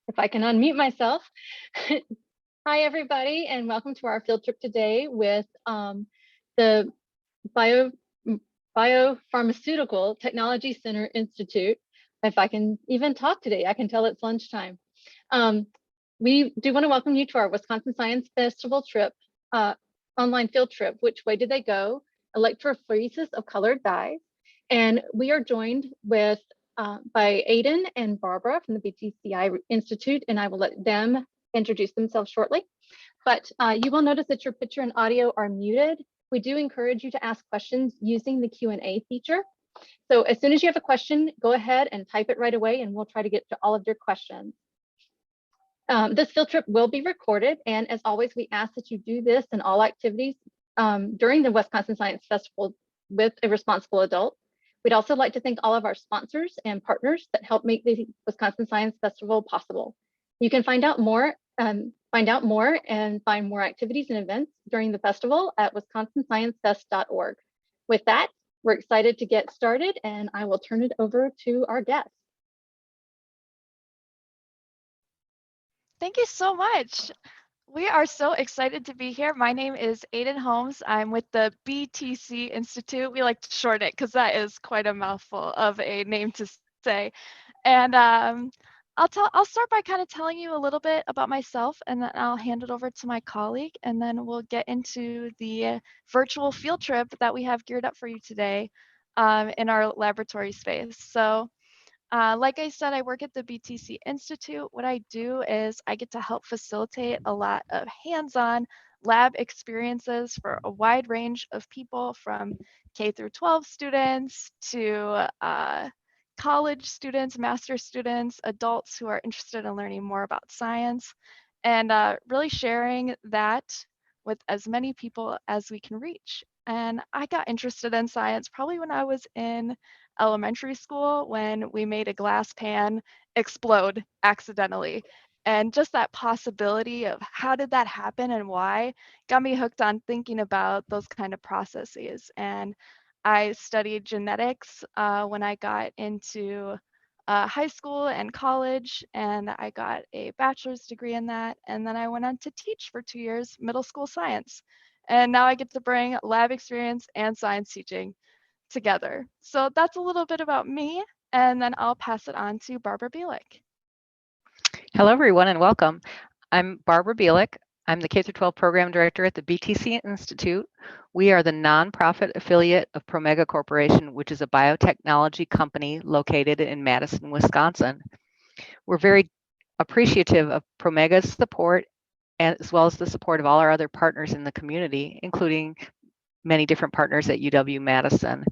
If I can unmute myself. Hi, everybody, and welcome to our field trip today with the Biopharmaceutical Technology Center Institute. If I can even talk today, I can tell it's lunchtime. We do want to welcome you to our Wisconsin Science Festival trip, online field trip. Which way did they go? Electrophoresis of colored dyes. And we are joined with by Aiden and Barbara from the BTCI Institute, and I will let them introduce themselves shortly. But you will notice that your picture and audio are muted. We do encourage you to ask questions using the Q&A feature. So as soon as you have a question, go ahead and type it right away, and we'll try to get to all of your questions. This field trip will be recorded, and as always, we ask that you do this in all activities during the Wisconsin Science Festival with a responsible adult. We'd also like to thank all of our sponsors and partners that help make the Wisconsin Science Festival possible. You can find out more and find more activities and events during the festival at wisconsinsciencefest.org. With that, we're excited to get started, and I will turn it over to our guests. Thank you so much. We are so excited to be here. My name is Aiden Holmes. I'm with the BTC Institute. We like to shorten it because that is quite a mouthful of a name to say. And I'll start by kind of telling you a little bit about myself, and then I'll hand it over to my colleague, and then we'll get into the virtual field trip that we have geared up for you today in our laboratory space. So like I said, I work at the BTC Institute. What I do is I get to help facilitate a lot of hands-on lab experiences for a wide range of people, from K through 12 students to college students, master's students, adults who are interested in learning more about science, and really sharing that with as many people as we can reach. And I got interested in science probably when I was in elementary school, when we made a glass pan explode accidentally. And just that possibility of how did that happen and why got me hooked on thinking about those kind of processes. And I studied genetics when I got into high school and college, and I got a bachelor's degree in that. And then I went on to teach for 2 years middle school science. And now I get to bring lab experience and science teaching together. So that's a little bit about me, and then I'll pass it on to Barbara Bielik. Hello, everyone, and welcome. I'm Barbara Bielik. I'm the K-12 Program Director at the BTC Institute. We are the nonprofit affiliate of Promega Corporation, which is a biotechnology company located in Madison, Wisconsin. We're very appreciative of Promega's support, as well as the support of all our other partners in the community, including many different partners at UW-Madison.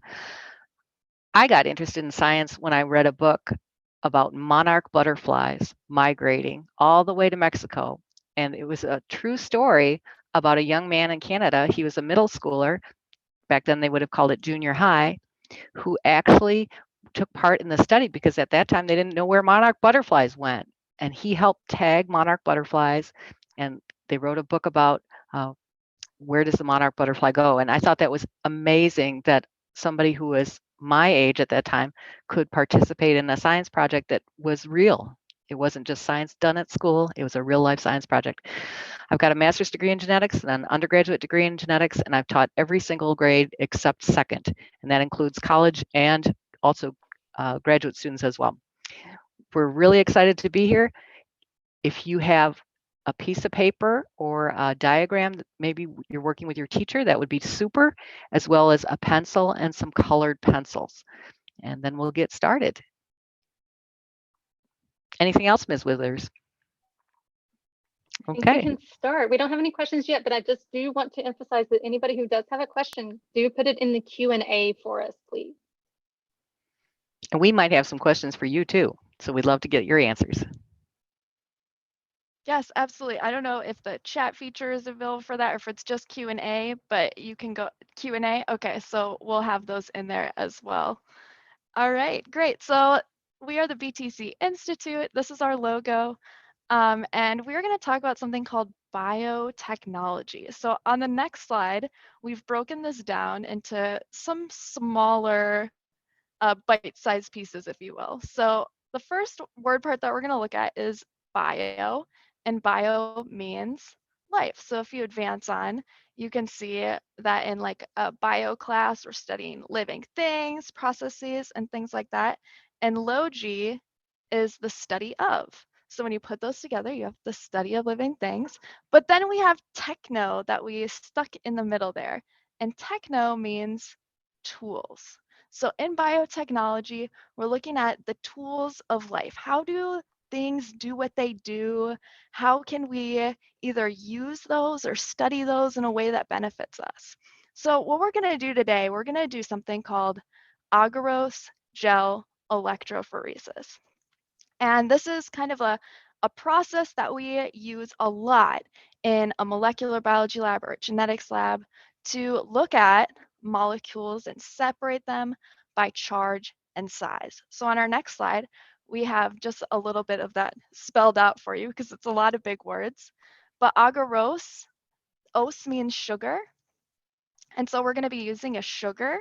I got interested in science when I read a book about monarch butterflies migrating all the way to Mexico. And it was a true story about a young man in Canada. He was a middle schooler. Back then they would have called it junior high, who actually took part in the study because at that time they didn't know where monarch butterflies went. And he helped tag monarch butterflies, and they wrote a book about where does the monarch butterfly go. And I thought that was amazing that somebody who was my age at that time could participate in a science project that was real. It wasn't just science done at school, it was a real life science project. I've got a master's degree in genetics and an undergraduate degree in genetics, and I've taught every single grade except second, and that includes college and also graduate students as well. We're really excited to be here. If you have a piece of paper or a diagram that maybe you're working with your teacher, that would be super, as well as a pencil and some colored pencils. And then we'll get started. Anything else, Ms. Withers? Okay. I think we can start. We don't have any questions yet, but I just do want to emphasize that anybody who does have a question, do put it in the Q&A for us, please. And we might have some questions for you too, so we'd love to get your answers. Yes, absolutely. I don't know if the chat feature is available for that or if it's just Q&A, but you can go Q&A. Okay, so we'll have those in there as well. All right, great. So we are the BTC Institute. This is our logo. And we're going to talk about something called biotechnology. So on the next slide, we've broken this down into some smaller bite-sized pieces, if you will. So the first word part that we're going to look at is bio, and bio means life. So if you advance on, you can see that in like a bio class, we're studying living things, processes, and things like that. And logi is the study of. So when you put those together, you have the study of living things. But then we have techno that we stuck in the middle there. And techno means tools. So in biotechnology, we're looking at the tools of life. How do things do what they do? How can we either use those or study those in a way that benefits us? So what we're going to do today, we're going to do something called Agarose Gel Electrophoresis. And this is kind of a process that we use a lot in a molecular biology lab or a genetics lab to look at molecules and separate them by charge and size. So on our next slide, we have just a little bit of that spelled out for you because it's a lot of big words. But agarose, os means sugar. And so we're going to be using a sugar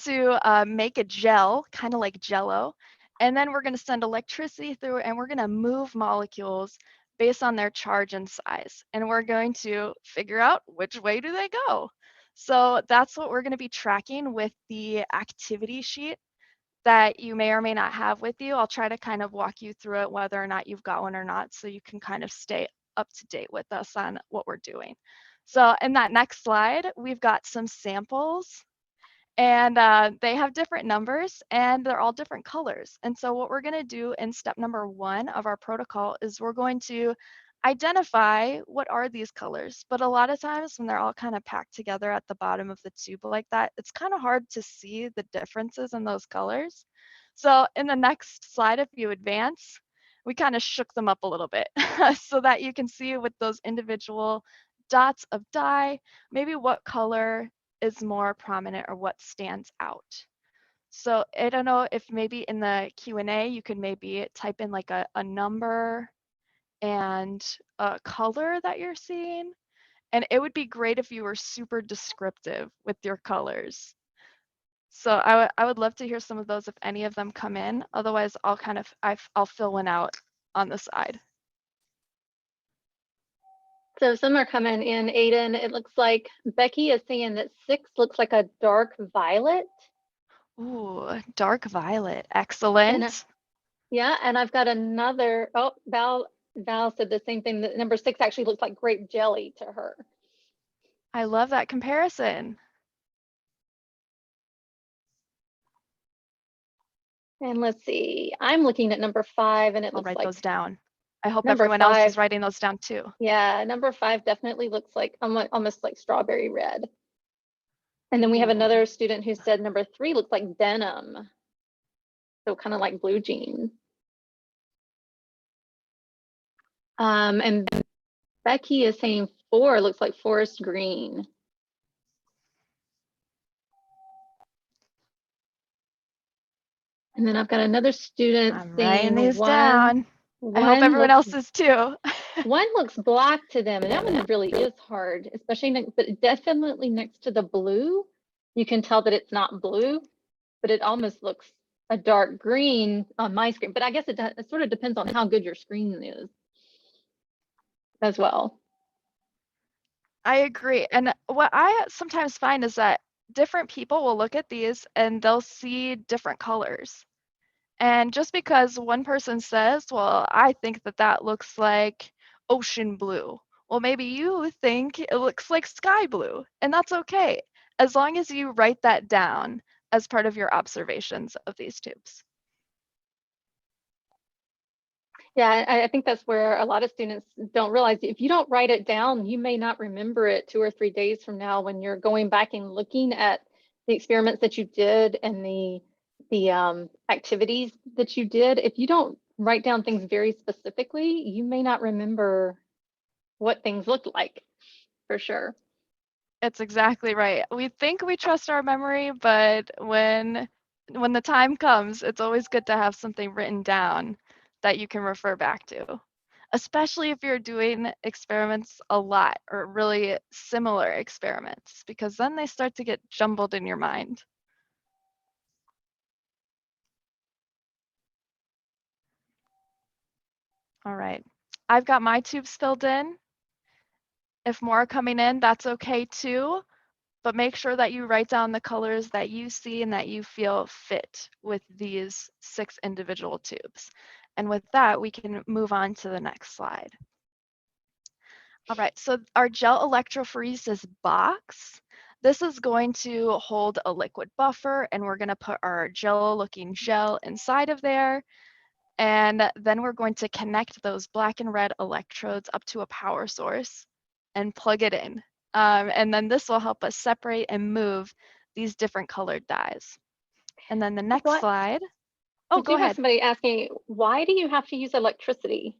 to make a gel, kind of like Jello. And then we're going to send electricity through it, and we're going to move molecules based on their charge and size. And we're going to figure out which way do they go. So that's what we're going to be tracking with the activity sheet that you may or may not have with you. I'll try to kind of walk you through it, whether or not you've got one or not, so you can kind of stay up to date with us on what we're doing. So in that next slide, we've got some samples. And they have different numbers and they're all different colors. And so what we're going to do in step number 1 of our protocol is we're going to identify what are these colors. But a lot of times when they're all kind of packed together at the bottom of the tube like that, it's kind of hard to see the differences in those colors. So in the next slide, if you advance, we kind of shook them up a little bit so that you can see with those individual dots of dye, maybe what color is more prominent or what stands out. So I don't know if maybe in the Q&A you could maybe type in like a number and a color that you're seeing. And it would be great if you were super descriptive with your colors. So I would love to hear some of those if any of them come in. Otherwise, I'll fill one out on the side. So some are coming in, Aiden. It looks like Becky is saying that 6 looks like a dark violet. Ooh, dark violet. Excellent. Yeah, and I've got another. Oh, Val said the same thing. That number 6 actually looks like grape jelly to her. I love that comparison. And let's see. I'm looking at number 5, and it I'll looks write like those down. I hope number everyone else 5. is writing those down too. Yeah, number 5 definitely looks like almost like strawberry red. And then we have another student who said number 3 looks like denim. So kind of like blue jeans. And Becky is saying 4 looks like forest green. And then I've got another student I'm saying writing these 1. down. I hope everyone else is too. 1 looks black to them, and that one really is hard, especially but definitely next to the blue. You can tell that it's not blue, but it almost looks a dark green on my screen. But I guess it sort of depends on how good your screen is as well. I agree. And what I sometimes find is that different people will look at these and they'll see different colors. And just because one person says, well, I think that that looks like ocean blue. Well, maybe you think it looks like sky blue, and that's okay, as long as you write that down as part of your observations of these tubes. Yeah, I think that's where a lot of students don't realize if you don't write it down, you may not remember it 2 or 3 days from now when you're going back and looking at the experiments that you did and the activities that you did. If you don't write down things very specifically, you may not remember what things looked like, for sure. It's exactly right. We think we trust our memory, but when the time comes, it's always good to have something written down that you can refer back to, especially if you're doing experiments a lot or really similar experiments, because then they start to get jumbled in your mind. All right. I've got my tubes filled in. If more are coming in, that's okay too. But make sure that you write down the colors that you see and that you feel fit with these 6 individual tubes. And with that, we can move on to the next slide. All right, so our gel electrophoresis box, this is going to hold a liquid buffer, and we're going to put our gel-looking gel inside of there. And then we're going to connect those black and red electrodes up to a power source and plug it in. And then this will help us separate and move these different colored dyes. And then the next slide. Oh, we go do ahead. have somebody asking, why do you have to use electricity?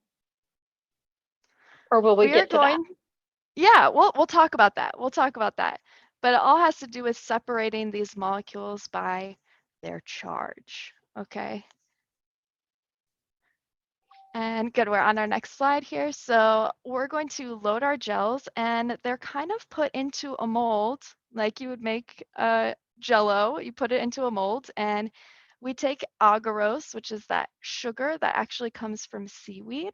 Or will we get to that? Yeah, we'll talk about that. We'll talk about that. But it all has to do with separating these molecules by their charge. Okay. And good, we're on our next slide here. So we're going to load our gels, and they're kind of put into a mold like you would make Jello. You put it into a mold, and we take agarose, which is that sugar that actually comes from seaweed,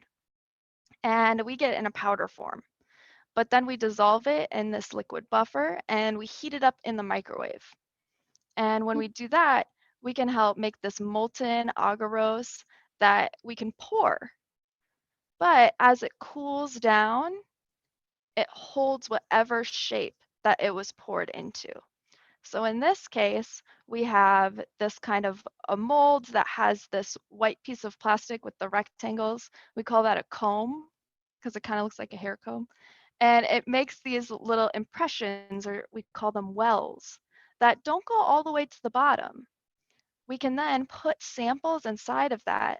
and we get it in a powder form. But then we dissolve it in this liquid buffer, and we heat it up in the microwave. And when we do that, we can help make this molten agarose that we can pour. But as it cools down, it holds whatever shape that it was poured into. So in this case, we have this kind of a mold that has this white piece of plastic with the rectangles. We call that a comb because it kind of looks like a hair comb. And it makes these little impressions, or we call them wells, that don't go all the way to the bottom. We can then put samples inside of that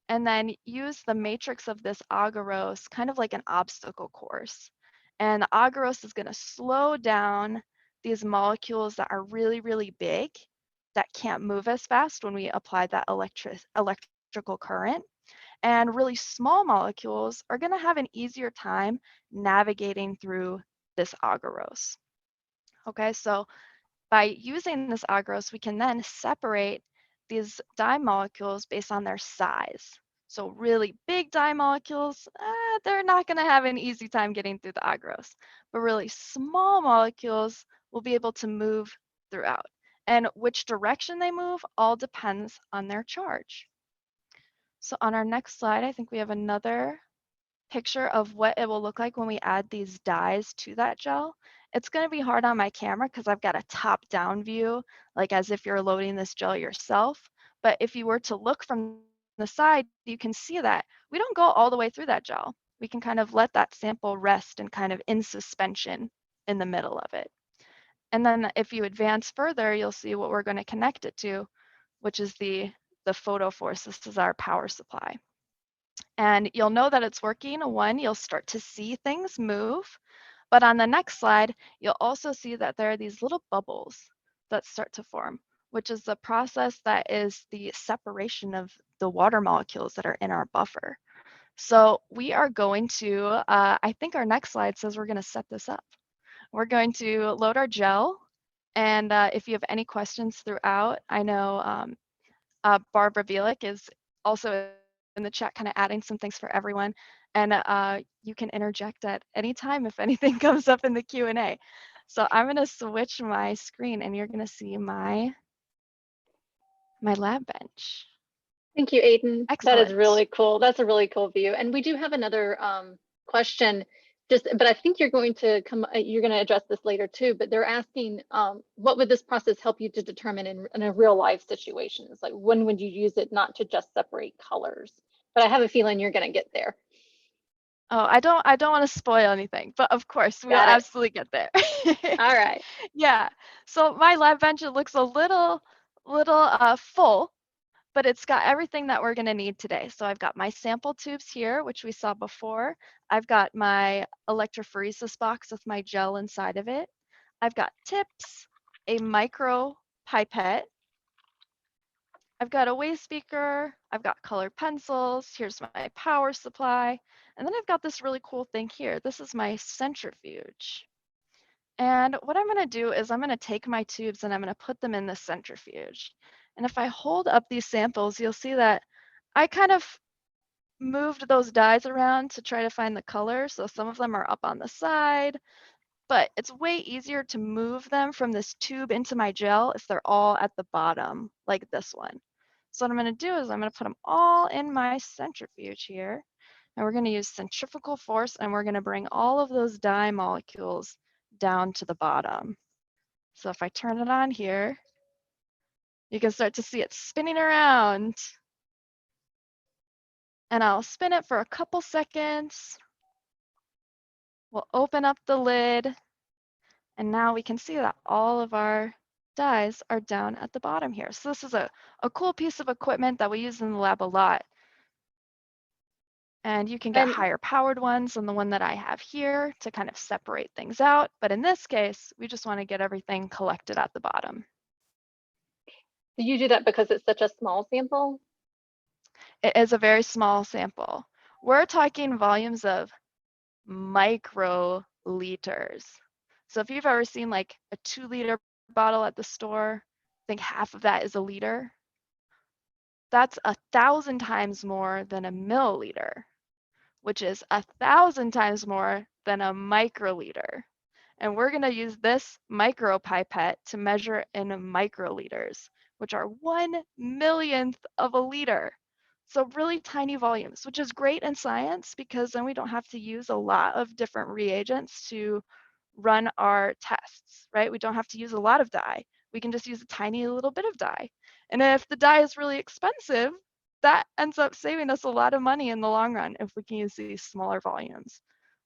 and then use the matrix of this agarose kind of like an obstacle course. And the agarose is going to slow down these molecules that are really, really big that can't move as fast when we apply that electrical current. And really small molecules are going to have an easier time navigating through this agarose. Okay, so by using this agarose, we can then separate these dye molecules based on their size. So really big dye molecules, they're not going to have an easy time getting through the agarose. But really small molecules will be able to move throughout. And which direction they move all depends on their charge. So on our next slide, I think we have another picture of what it will look like when we add these dyes to that gel. It's going to be hard on my camera because I've got a top-down view, like as if you're loading this gel yourself. But if you were to look from the side, you can see that we don't go all the way through that gel. We can kind of let that sample rest and kind of in suspension in the middle of it. And then if you advance further, you'll see what we're going to connect it to, which is the photophores. This is our power supply. And you'll know that it's working. One, you'll start to see things move. But on the next slide, you'll also see that there are these little bubbles that start to form, which is the process that is the separation of the water molecules that are in our buffer. So we are going to, I think our next slide says we're going to set this up. We're going to load our gel. And if you have any questions throughout, I know Barbara Bielik is also in the chat kind of adding some things for everyone. And you can interject at any time if anything comes up in the Q&A. So I'm going to switch my screen and you're going to see my lab bench. Thank you, Aiden. Excellent. That is really cool. That's a really cool view. And we do have another question, but I think you're going to address this later too, but they're asking, what would this process help you to determine in a real life situation? It's like, when would you use it not to just separate colors? But I have a feeling you're going to get there. Oh, I don't want to spoil anything, but of course we'll absolutely get there. All right. Yeah. So my lab bench, it looks a little full, but it's got everything that we're going to need today. So I've got my sample tubes here, which we saw before. I've got my electrophoresis box with my gel inside of it. I've got tips, a micro pipette. I've got a waste beaker. I've got colored pencils. Here's my power supply. And then I've got this really cool thing here. This is my centrifuge. And what I'm going to do is I'm going to take my tubes and I'm going to put them in the centrifuge. And if I hold up these samples, you'll see that I kind of moved those dies around to try to find the color. So some of them are up on the side, but it's way easier to move them from this tube into my gel if they're all at the bottom, like this one. So what I'm going to do is I'm going to put them all in my centrifuge here. And we're going to use centrifugal force, and we're going to bring all of those dye molecules down to the bottom. So if I turn it on here, you can start to see it spinning around. And I'll spin it for a couple seconds. We'll open up the lid, and now we can see that all of our dyes are down at the bottom here. So this is a cool piece of equipment that we use in the lab a lot. And you can get And higher powered ones than the one that I have here to kind of separate things out. But in this case, we just want to get everything collected at the bottom. do you do that because it's such a small sample? It is a very small sample. We're talking volumes of microliters. So if you've ever seen like a 2-liter bottle at the store, I think half of that is a liter. That's 1,000 times more than a milliliter, which is 1,000 times more than a microliter. And we're going to use this micropipette to measure in microliters, which are 1/1,000,000th of a liter. So really tiny volumes, which is great in science because then we don't have to use a lot of different reagents to run our tests, right? We don't have to use a lot of dye. We can just use a tiny little bit of dye. And if the dye is really expensive, that ends up saving us a lot of money in the long run if we can use these smaller volumes.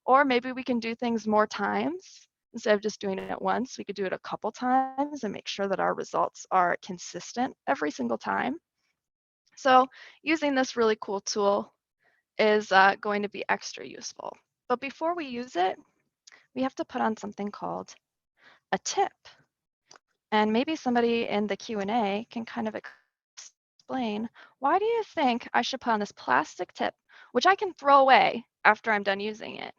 Or maybe we can do things more times. Instead of just doing it once, we could do it a couple times and make sure that our results are consistent every single time. So using this really cool tool is going to be extra useful. But before we use it, we have to put on something called a tip. And maybe somebody in the Q&A can kind of explain, why do you think I should put on this plastic tip, which I can throw away after I'm done using it,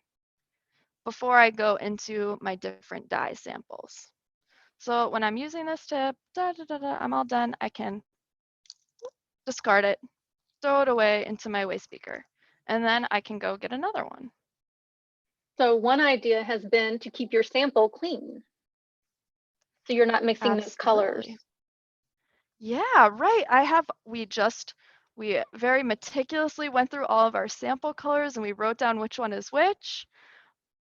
before I go into my different dye samples? So when I'm using this tip, I'm all done, I can discard it, throw it away into my waste beaker, and then I can go get another one. So one idea has been to keep your sample clean, so you're not mixing those colors. Absolutely. Yeah, right. We very meticulously went through all of our sample colors and we wrote down which one is which.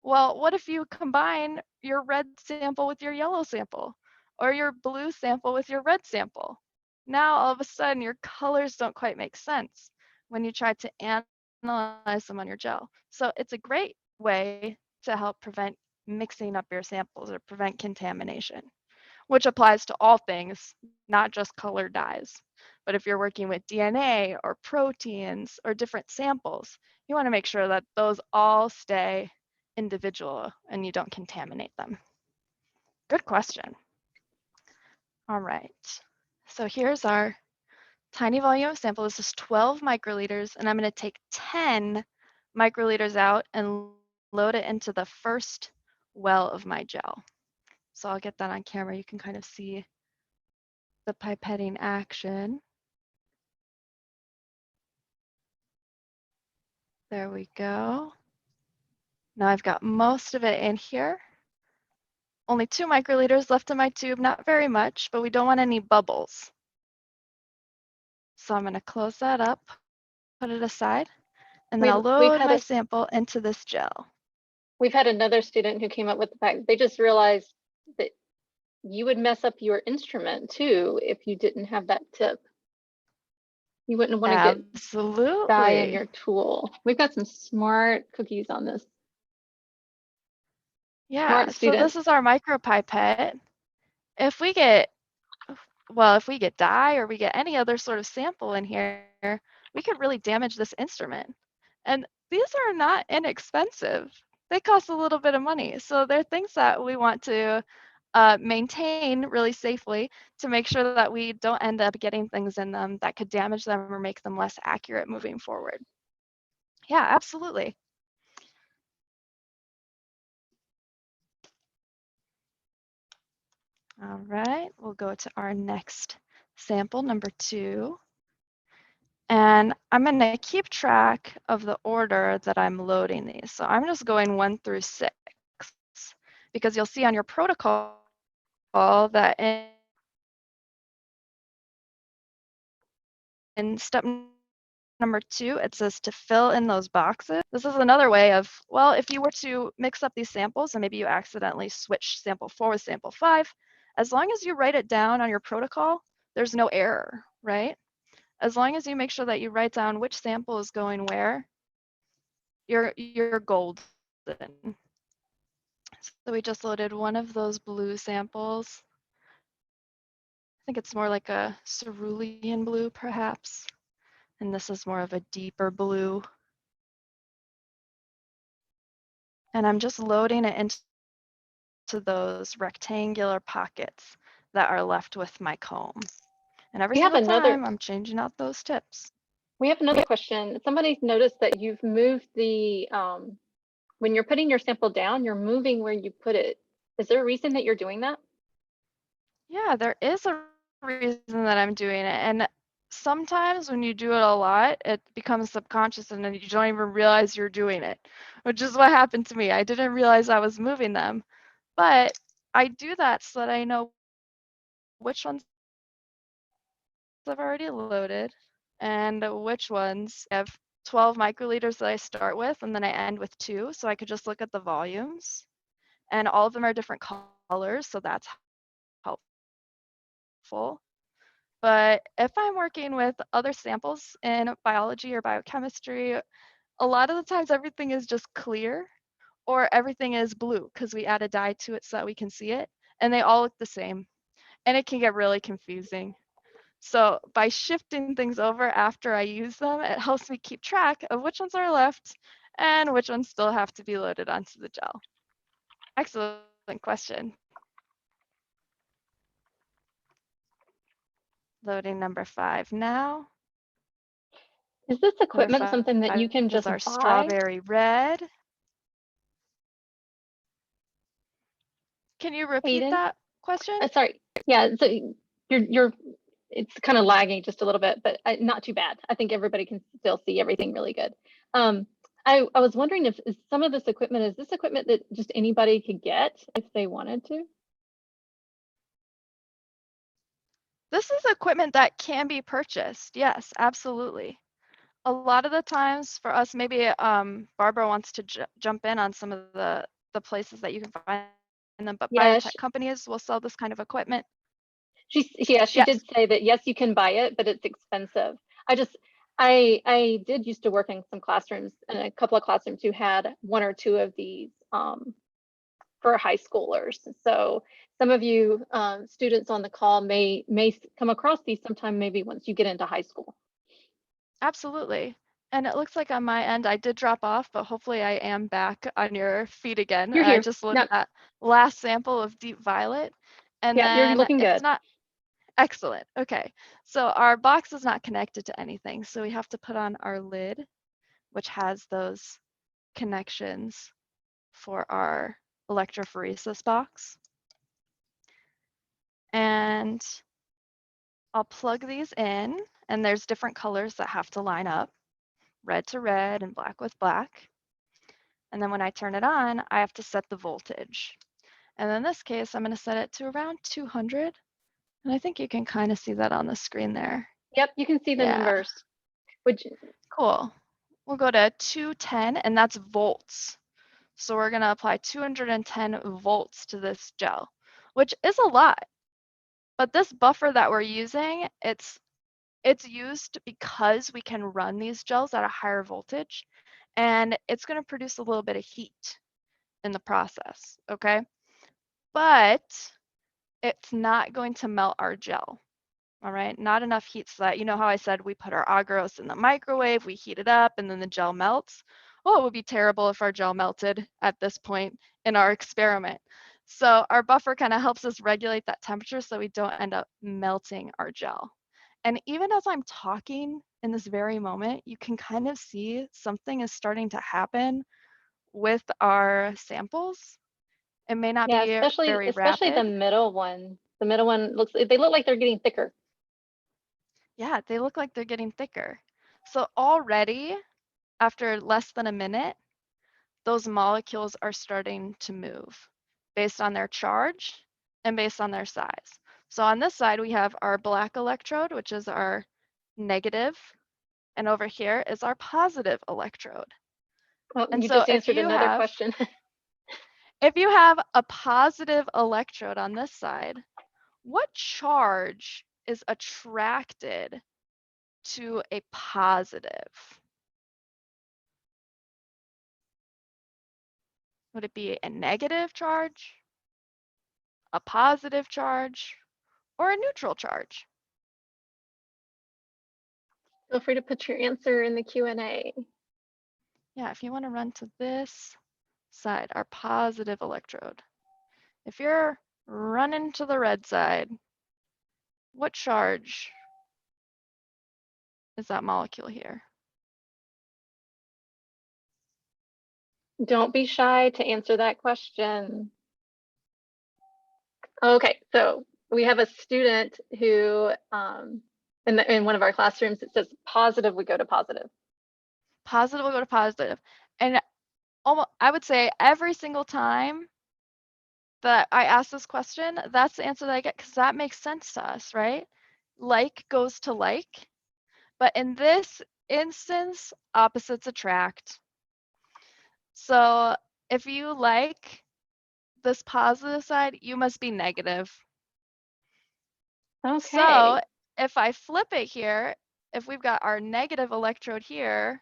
Well, what if you combine your red sample with your yellow sample or your blue sample with your red sample? Now, all of a sudden, your colors don't quite make sense when you try to analyze them on your gel. So it's a great way to help prevent mixing up your samples or prevent contamination, which applies to all things, not just colored dyes. But if you're working with DNA or proteins or different samples, you want to make sure that those all stay individual and you don't contaminate them. Good question. All right. So here's our tiny volume sample. This is 12 microliters, and I'm going to take 10 microliters out and load it into the first well of my gel. So I'll get that on camera. You can kind of see the pipetting action. There we go. Now I've got most of it in here. Only 2 microliters left in my tube, not very much, but we don't want any bubbles. So I'm going to close that up, put it aside, and then I'll load my sample into this gel. We've had another student who came up with the fact they just realized that you would mess up your instrument too if you didn't have that tip. You wouldn't want to get dye in your tool. We've got some smart cookies on this. Yeah, so this is our micropipette. If we get dye or we get any other sort of sample in here, we could really damage this instrument. And these are not inexpensive. They cost a little bit of money. So they're things that we want to maintain really safely to make sure that we don't end up getting things in them that could damage them or make them less accurate moving forward. Yeah, absolutely. All right, we'll go to our next sample, number 2. And I'm going to keep track of the order that I'm loading these. So I'm just going 1 through 6 because you'll see on your protocol that in step number 2, it says to fill in those boxes. This is another way of, well, if you were to mix up these samples and maybe you accidentally switch sample 4 with sample 5, as long as you write it down on your protocol, there's no error, right? As long as you make sure that you write down which sample is going where, you're golden. So we just loaded one of those blue samples. I think it's more like a cerulean blue, perhaps. And this is more of a deeper blue. And I'm just loading it into those rectangular pockets that are left with my comb. And every We have single another time I'm changing out those tips. we have another question. Somebody's noticed that you've moved the when you're putting your sample down, you're moving where you put it. Is there a reason that you're doing that? Yeah, there is a reason that I'm doing it. And sometimes when you do it a lot, it becomes subconscious and then you don't even realize you're doing it, which is what happened to me. I didn't realize I was moving them, but I do that so that I know which ones I've already loaded and which ones have 12 microliters that I start with and then I end with 2. So I could just look at the volumes and all of them are different colors. So that's helpful. But if I'm working with other samples in biology or biochemistry, a lot of the times everything is just clear or everything is blue because we add a dye to it so that we can see it. And they all look the same. And it can get really confusing. So by shifting things over after I use them, it helps me keep track of which ones are left and which ones still have to be loaded onto the gel. Excellent question. Loading number 5 now. Is this Number equipment something that you 5 can is just our buy? strawberry red. Can you repeat Aiden? that question? Sorry. Yeah, so you're it's kind of lagging just a little bit, but not too bad. I think everybody can still see everything really good. I was wondering if some of this equipment, is this equipment that just anybody could get if they wanted to? This is equipment that can be purchased. Yes, absolutely. A lot of the times for us, maybe Barbara wants to jump in on some of the places that you can find them, but Yeah, biotech companies will sell this kind of equipment. she Yes. did say that yes, you can buy it, but it's expensive. I did used to work in some classrooms, and a couple of classrooms who had 1 or 2 of these for high schoolers. So some of you students on the call may come across these sometime, maybe once you get into high school. Absolutely. And it looks like on my end, I did drop off, but hopefully I am back on your feed again. You're I here. just No, loaded that last sample of deep violet. And yeah, you're then looking it's good. not excellent. Okay. So our box is not connected to anything. So we have to put on our lid, which has those connections for our electrophoresis box. And I'll plug these in, and there's different colors that have to line up, red to red and black with black. And then when I turn it on, I have to set the voltage. And in this case, I'm going to set it to around 200. And I think you can kind of see that on the screen there. Yep, you can see the numbers. Which Cool. We'll go to 210, and that's volts. So we're going to apply 210 volts to this gel, which is a lot. But this buffer that we're using, it's used because we can run these gels at a higher voltage, and it's going to produce a little bit of heat in the process, okay? But it's not going to melt our gel, all right? Not enough heat so that, you know how I said we put our agarose in the microwave, we heat it up, and then the gel melts? Oh, it would be terrible if our gel melted at this point in our experiment. So our buffer kind of helps us regulate that temperature so we don't end up melting our gel. And even as I'm talking in this very moment, you can kind of see something is starting to happen with our samples. It may not yeah, be very especially the rapid. middle one. The middle one they look like they're getting thicker. Yeah, they look like they're getting thicker. So already, after less than a minute, those molecules are starting to move based on their charge and based on their size. So on this side, we have our black electrode, which is our negative, and over here is our positive electrode. Well, And you so just answered another question. if you have a positive electrode on this side, what charge is attracted to a positive? Would it be a negative charge, a positive charge, or a neutral charge? Feel free to put your answer in the Q&A. Yeah, if you want to run to this side, our positive electrode. If you're running to the red side, what charge is that molecule here? Don't be shy to answer that question. Okay, so we have a student who, in one of our classrooms, it says positive, we go to positive. Positive will go to positive. And almost, I would say every single time that I ask this question, that's the answer that I get because that makes sense to us, right? Like goes to like. But in this instance, opposites attract. So if you like this positive side, you must be negative. Okay. So if I flip it here, if we've got our negative electrode here,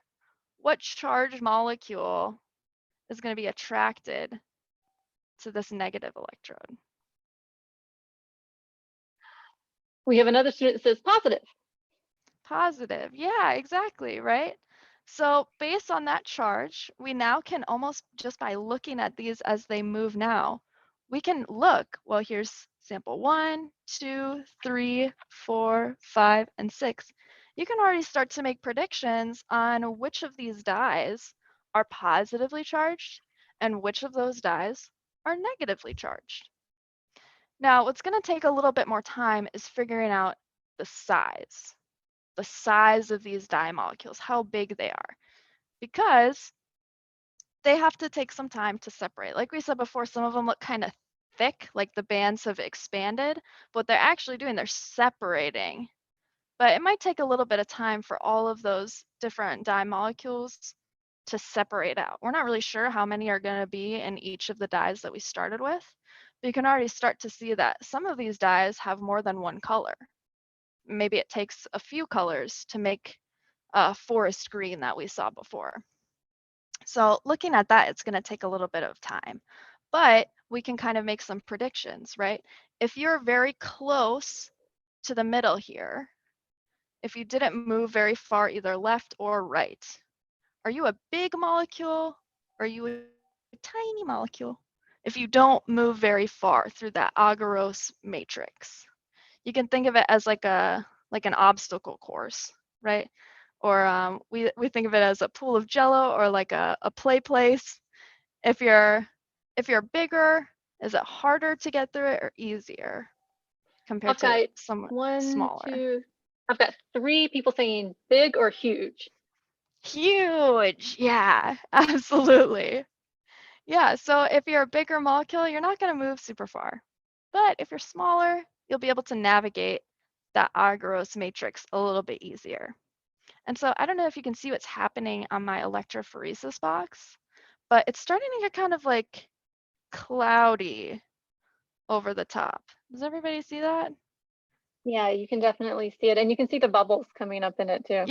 what charged molecule is going to be attracted to this negative electrode? We have another student that says positive. Positive. Yeah, exactly, right? So based on that charge, we now can almost just by looking at these as they move now, we can look, well, here's sample 1, 2, 3, 4, 5, and 6. You can already start to make predictions on which of these dyes are positively charged and which of those dyes are negatively charged. Now, what's going to take a little bit more time is figuring out the size of these dye molecules, how big they are, because they have to take some time to separate. Like we said before, some of them look kind of thick, like the bands have expanded, but what they're actually doing, they're separating. But it might take a little bit of time for all of those different dye molecules to separate out. We're not really sure how many are going to be in each of the dyes that we started with, but you can already start to see that some of these dyes have more than one color. Maybe it takes a few colors to make forest green that we saw before. So looking at that, it's going to take a little bit of time, but we can kind of make some predictions, right? If you're very close to the middle here, if you didn't move very far either left or right, are you a big molecule or are you a tiny molecule? If you don't move very far through that agarose matrix, you can think of it as like an obstacle course, right? Or we think of it as a pool of jello or like a play place. If you're bigger, is it harder to get through it or easier compared to some smaller? I've got 3 people saying big or huge. Huge, yeah, absolutely. Yeah, so if you're a bigger molecule, you're not going to move super far. But if you're smaller, you'll be able to navigate that agarose matrix a little bit easier. And so I don't know if you can see what's happening on my electrophoresis box, but it's starting to get kind of like cloudy over the top. Does everybody see that? Yeah, you can definitely see it. And you can see the bubbles coming up in it too.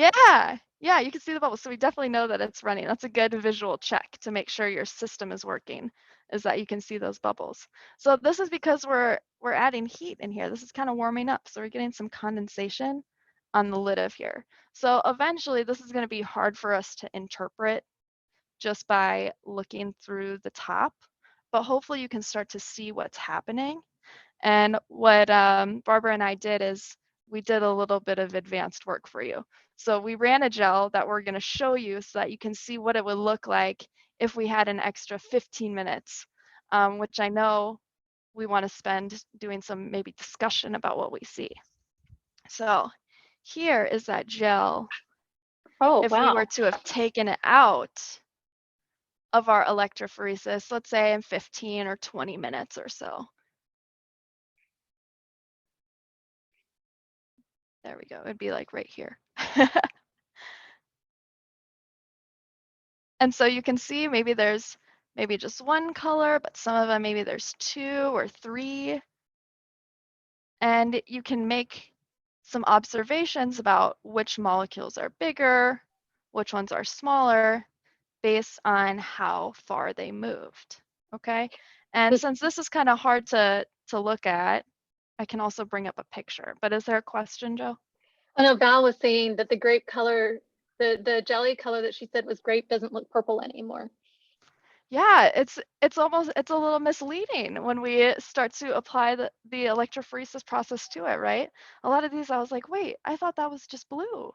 Yeah, you can see the bubbles. So we definitely know that it's running. That's a good visual check to make sure your system is working, is that you can see those bubbles. So this is because we're adding heat in here. This is kind of warming up. So we're getting some condensation on the lid of here. So eventually this is going to be hard for us to interpret just by looking through the top, but hopefully you can start to see what's happening. And what Barbara and I did is we did a little bit of advanced work for you. So we ran a gel that we're going to show you so that you can see what it would look like if we had an extra 15 minutes, which I know we want to spend doing some maybe discussion about what we see. So here is that gel Oh, if we wow. were to have taken it out of our electrophoresis, let's say in 15 or 20 minutes or so. There we go. It'd be like right here. And so you can see maybe there's maybe just one color, but some of them maybe there's 2 or 3. And you can make some observations about which molecules are bigger, which ones are smaller, based on how far they moved. Okay. And since this is kind of hard to look at, I can also bring up a picture. But is there a question, Joe? I know Val was saying that the grape color, the jelly color that she said was grape doesn't look purple anymore. Yeah, it's a little misleading when we start to apply the electrophoresis process to it, right? A lot of these I was like, wait, I thought that was just blue.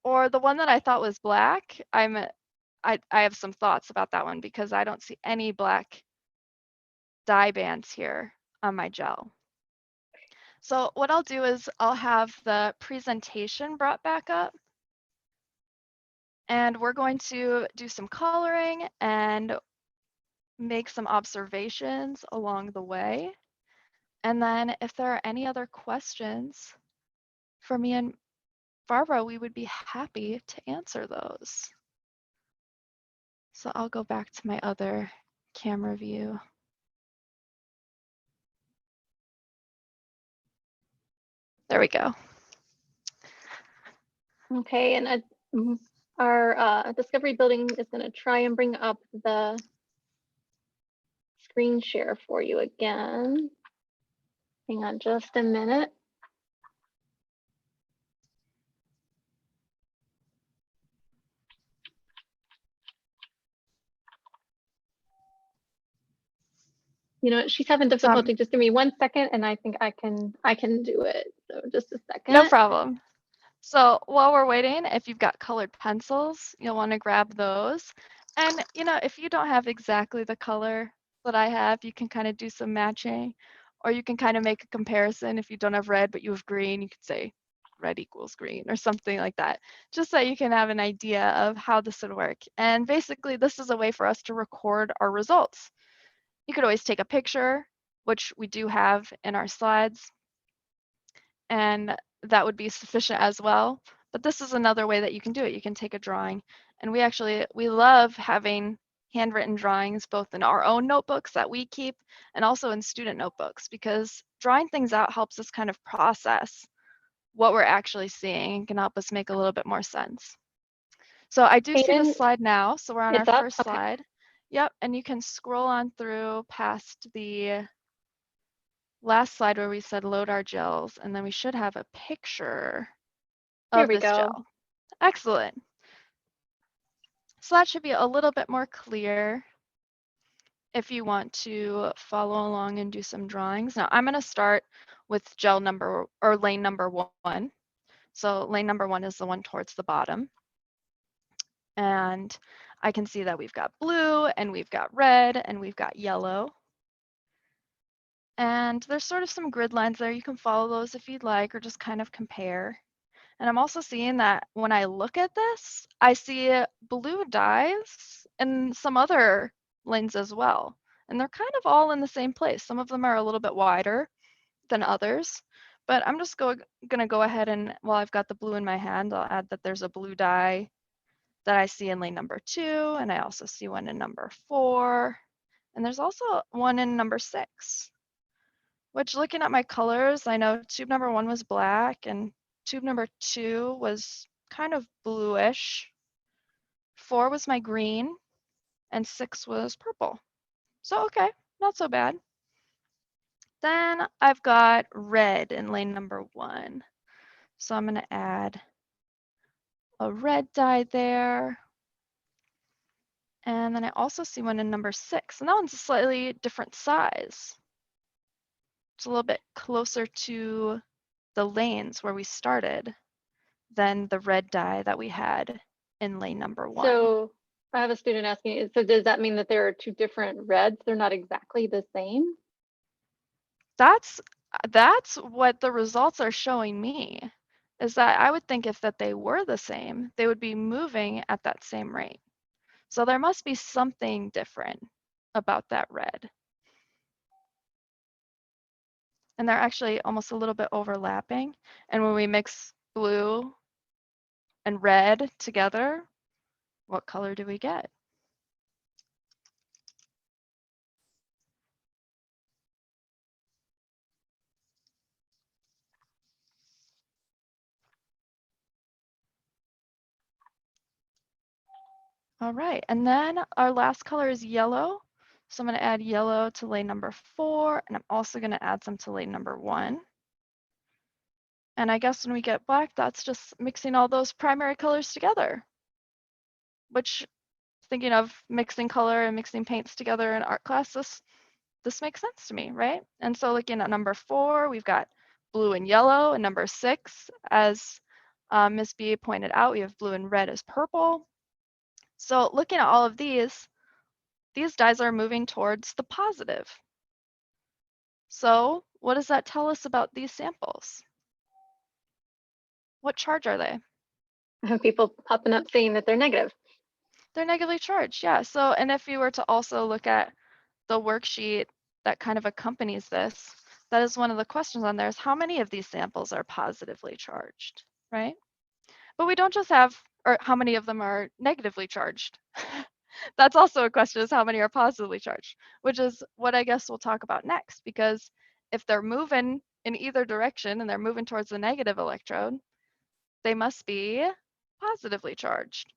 Or the one that I thought was black, I have some thoughts about that one because I don't see any black dye bands here on my gel. So what I'll do is I'll have the presentation brought back up. And we're going to do some coloring and make some observations along the way. And then if there are any other questions for me and Barbara, we would be happy to answer those. So I'll go back to my other camera view. There we go. Okay, and our Discovery building is going to try and bring up the screen share for you again. Hang on just a minute. You know, she's having difficulty. Just give me 1 second and I think I can do it. So just a second. No problem. So while we're waiting, if you've got colored pencils, you'll want to grab those. And, you know, if you don't have exactly the color that I have, you can kind of do some matching, or you can kind of make a comparison. If you don't have red, but you have green, you could say red equals green or something like that, just so you can have an idea of how this would work. And basically, this is a way for us to record our results. You could always take a picture, which we do have in our slides, and that would be sufficient as well. But this is another way that you can do it. You can take a drawing. And we love having handwritten drawings, both in our own notebooks that we keep and also in student notebooks, because drawing things out helps us kind of process what we're actually seeing and can help us make a little bit more sense. So I do see Aiden, the slide now. So we're on our first Okay. slide. Yep, and you can scroll on through past the last slide where we said load our gels, and then we should have a picture of this gel. Excellent. So that should be a little bit more clear if you want to follow along and do some drawings. Now I'm going to start with gel number or lane number 1. So lane number 1 is the one towards the bottom. And I can see that we've got blue and we've got red and we've got yellow. And there's sort of some grid lines there. You can follow those if you'd like, or just kind of compare. And I'm also seeing that when I look at this, I see blue dyes in some other lanes as well. And they're kind of all in the same place. Some of them are a little bit wider than others. But I'm just going to go ahead and, while I've got the blue in my hand, I'll add that there's a blue dye that I see in lane number 2. And I also see one in number 4. And there's also one in number 6. Which, looking at my colors, I know tube number 1 was black and tube number 2 was kind of bluish. 4 was my green and 6 was purple. So, okay, not so bad. Then I've got red in lane number 1. So I'm going to add a red dye there. And then I also see one in number 6, and that one's a slightly different size. It's a little bit closer to the lanes where we started than the red dye that we had in lane number 1. So I have a student asking, so does that mean that there are 2 different reds? They're not exactly the same? That's what the results are showing me, is that I would think if that they were the same, they would be moving at that same rate. So there must be something different about that red. And they're actually almost a little bit overlapping. And when we mix blue and red together, what color do we get? All right, and then our last color is yellow. So I'm going to add yellow to lane number 4, and I'm also going to add some to lane number 1. And I guess when we get black, that's just mixing all those primary colors together, which, thinking of mixing color and mixing paints together in art class, this makes sense to me, right? And so looking at number 4, we've got blue and yellow, and number 6, as Ms. B pointed out, we have blue and red as purple. So looking at all of these dyes are moving towards the positive. So what does that tell us about these samples? What charge are they? People popping up saying that they're negative. They're negatively charged, yeah. So, and if you were to also look at the worksheet that kind of accompanies this, that is one of the questions on there is how many of these samples are positively charged, right? But we don't just have, or how many of them are negatively charged. That's also a question, is how many are positively charged, which is what I guess we'll talk about next, because if they're moving in either direction and they're moving towards the negative electrode, they must be positively charged.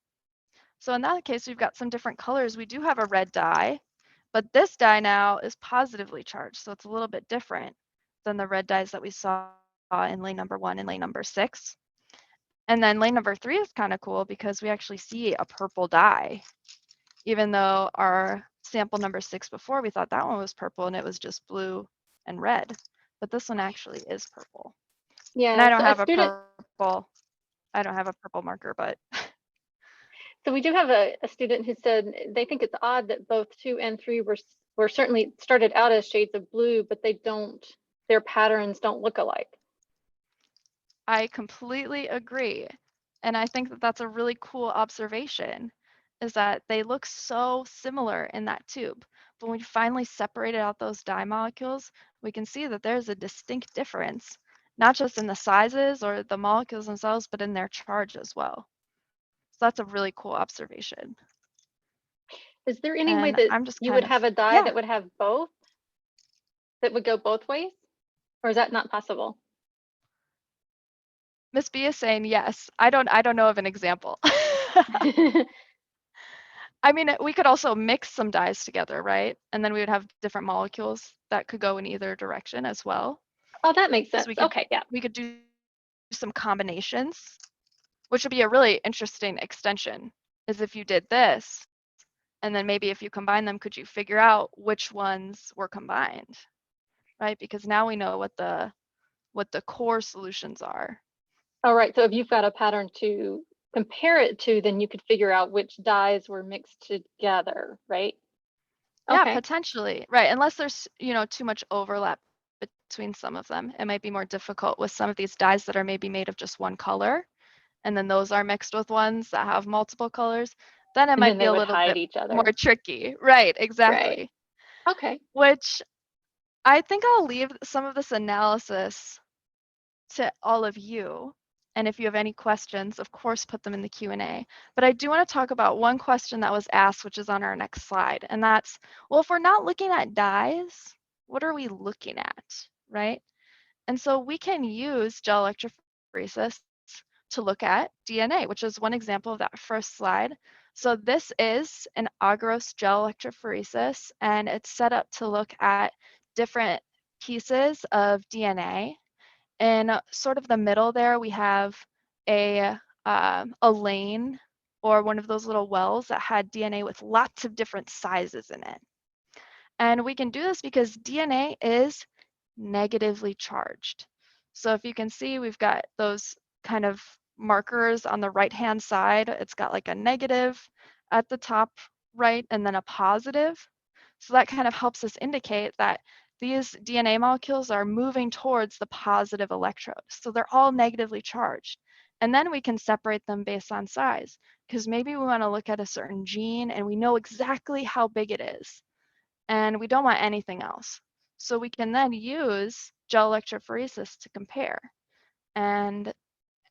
So in that case, we've got some different colors. We do have a red dye, but this dye now is positively charged. So it's a little bit different than the red dyes that we saw in lane number 1 and lane number 6. And then lane number 3 is kind of cool because we actually see a purple dye, even though our sample number 6 before, we thought that one was purple and it was just blue and red. But this one actually is purple. Yeah, And I don't so have a purple marker, but so we do have a student who said they think it's odd that both 2 and 3 were certainly started out as shades of blue, but their patterns don't look alike. I completely agree. And I think that that's a really cool observation, is that they look so similar in that tube. But when we finally separated out those dye molecules, we can see that there's a distinct difference, not just in the sizes or the molecules themselves, but in their charge as well. So that's a really cool observation. Is there any way And that I'm just you kind would of, have a dye yeah, that would have both, that would go both ways? Or is that not possible? Miss B is saying yes. I don't know of an example. I mean, we could also mix some dyes together, right? And then we would have different molecules that could go in either direction as well. Oh, that makes So sense. Okay, yeah. we could do some combinations, which would be a really interesting extension, is if you did this, and then maybe if you combine them, could you figure out which ones were combined, right? Because now we know what the core solutions are. All right, so if you've got a pattern to compare it to, then you could figure out which dyes were mixed together, right? Yeah, Okay. potentially, right? Unless there's, too much overlap between some of them. It might be more difficult with some of these dyes that are maybe made of just one color, and then those are mixed with ones that have multiple colors. Then it And might then be they a would little hide bit each more other. tricky. Right, Right. exactly. Okay. Which I think I'll leave some of this analysis to all of you. And if you have any questions, of course, put them in the Q&A. But I do want to talk about one question that was asked, which is on our next slide. And that's, well, if we're not looking at dyes, what are we looking at, right? And so we can use gel electrophoresis to look at DNA, which is one example of that first slide. So this is an Agarose Gel Electrophoresis, and it's set up to look at different pieces of DNA. In sort of the middle there, we have a lane or one of those little wells that had DNA with lots of different sizes in it. And we can do this because DNA is negatively charged. So if you can see, we've got those kind of markers on the right-hand side. It's got like a negative at the top right and then a positive. So that kind of helps us indicate that these DNA molecules are moving towards the positive electrode. So they're all negatively charged. And then we can separate them based on size, because maybe we want to look at a certain gene and we know exactly how big it is, and we don't want anything else. So we can then use gel electrophoresis to compare. And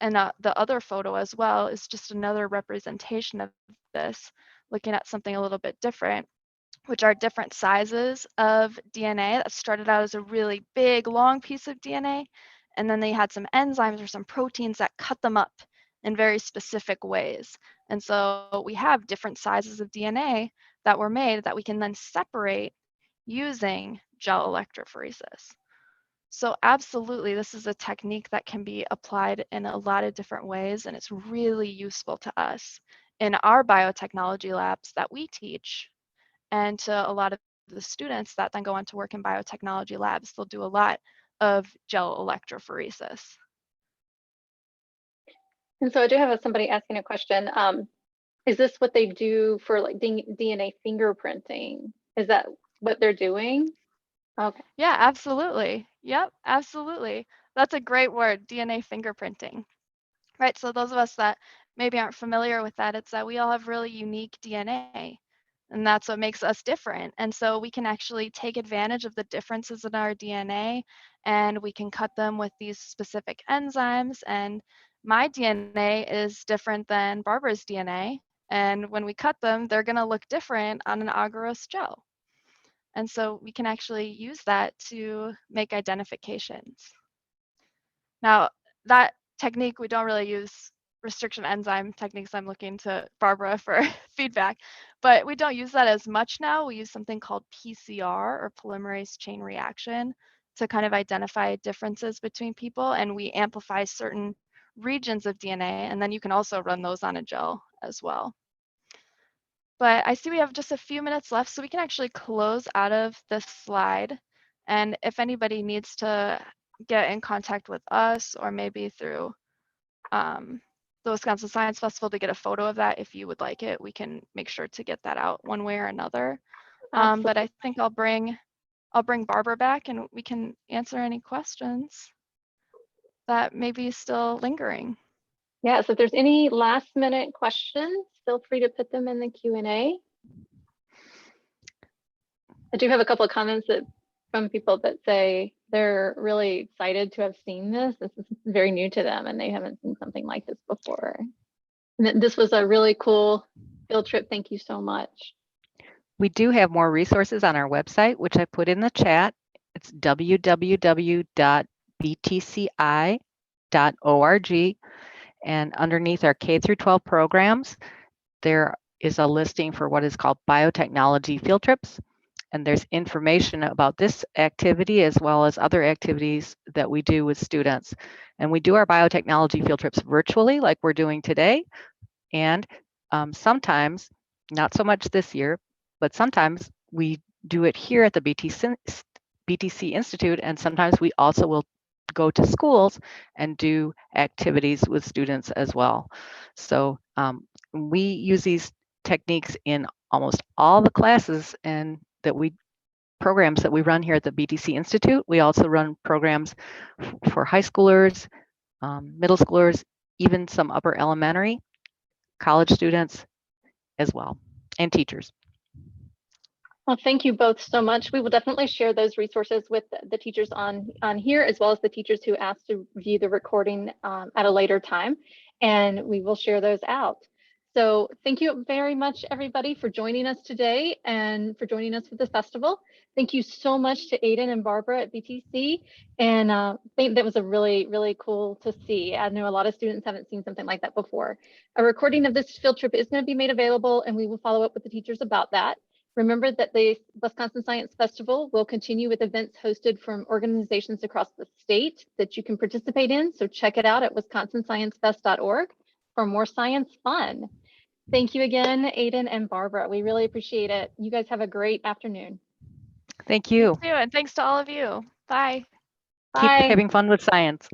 the other photo as well is just another representation of this, looking at something a little bit different, which are different sizes of DNA that started out as a really big, long piece of DNA. And then they had some enzymes or some proteins that cut them up in very specific ways. And so we have different sizes of DNA that were made that we can then separate using gel electrophoresis. So absolutely, this is a technique that can be applied in a lot of different ways, and it's really useful to us in our biotechnology labs that we teach, and to a lot of the students that then go on to work in biotechnology labs. They'll do a lot of gel electrophoresis. And so I do have somebody asking a question. Is this what they do for like DNA fingerprinting? Is that what they're doing? Okay. Yeah, absolutely. Yep, absolutely. That's a great word, DNA fingerprinting. Right, so those of us that maybe aren't familiar with that, it's that we all have really unique DNA, and that's what makes us different. And so we can actually take advantage of the differences in our DNA, and we can cut them with these specific enzymes. And my DNA is different than Barbara's DNA, and when we cut them, they're going to look different on an agarose gel. And so we can actually use that to make identifications. Now, that technique, we don't really use restriction enzyme techniques. I'm looking to Barbara for feedback, but we don't use that as much now. We use something called PCR, or polymerase chain reaction, to kind of identify differences between people, and we amplify certain regions of DNA, and then you can also run those on a gel as well. But I see we have just a few minutes left, so we can actually close out of this slide. And if anybody needs to get in contact with us, or maybe through the Wisconsin Science Festival to get a photo of that, if you would like it, we can make sure to get that out one way or another. But I think I'll bring Barbara back, and we can answer any questions that may be still lingering. Yeah, so if there's any last minute questions, feel free to put them in the Q&A. I do have a couple of comments from people that say they're really excited to have seen this. This is very new to them, and they haven't seen something like this before. And this was a really cool field trip. Thank you so much. We do have more resources on our website, which I put in the chat. It's www.btci.org. And underneath our K through 12 programs, there is a listing for what is called biotechnology field trips. And there's information about this activity as well as other activities that we do with students. And we do our biotechnology field trips virtually, like we're doing today. And sometimes, not so much this year, but sometimes we do it here at the BTC Institute, and sometimes we also will go to schools and do activities with students as well. So we use these techniques in almost all the classes and programs that we run here at the BTC Institute. We also run programs for high schoolers, middle schoolers, even some upper elementary, college students as well, and teachers. Well, thank you both so much. We will definitely share those resources with the teachers on here, as well as the teachers who asked to view the recording at a later time, and we will share those out. So thank you very much, everybody, for joining us today and for joining us for the festival. Thank you so much to Aiden and Barbara at BTC. And I think that was a really, really cool to see. I know a lot of students haven't seen something like that before. A recording of this field trip is going to be made available, and we will follow up with the teachers about that. Remember that the Wisconsin Science Festival will continue with events hosted from organizations across the state that you can participate in. So check it out at wisconsinsciencefest.org for more science fun. Thank you again, Aiden and Barbara. We really appreciate it. You guys have a great afternoon. Thank you. You too, and thanks to all of you. Bye. Keep Bye. having fun with science.